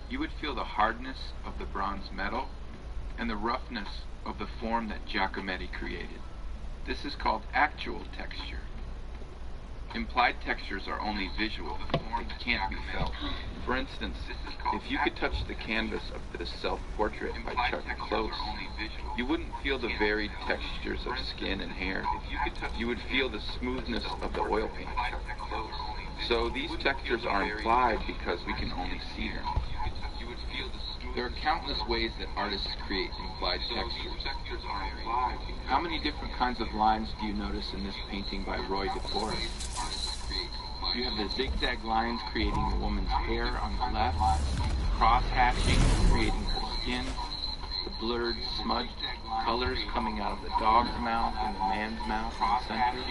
you would feel the hardness of the bronze metal and the roughness of the form that Giacometti created. This is called actual texture. Implied textures are only visual, they can't be felt. For instance, if you could touch the canvas of this self-portrait by Chuck Close, you wouldn't feel the varied textures of skin and hair. You would feel the smoothness of the oil paint. So these textures are implied because we can only see them. There are countless ways that artists create implied textures. How many different kinds of lines do you notice in this painting by Roy DeForest? You have the zigzag lines creating the woman's hair on the left, cross-hatching creating her skin, the blurred, smudged colors coming out of the dog's mouth and the man's mouth in the center.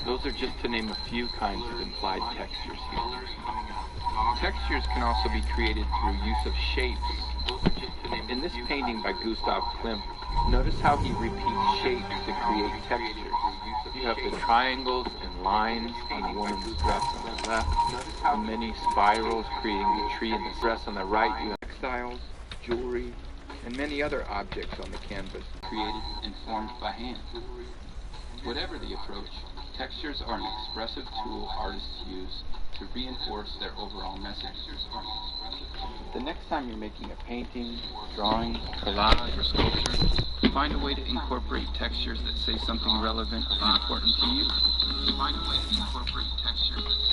Those are just to name a few kinds of implied textures here. Textures can also be created through use of shapes. In this painting by Gustav Klimt, notice how he repeats shapes to create textures. You have the triangles and lines on the woman's dress on the left, and many spirals creating the tree and the dress on the right. You have textiles, jewelry, and many other objects on the canvas created and formed by hand. Whatever the approach, textures are an expressive tool artists use to reinforce their overall message. The next time you're making a painting, drawing, collage, or sculpture, find a way to incorporate textures that say something relevant and important to you. Find a way to incorporate textures that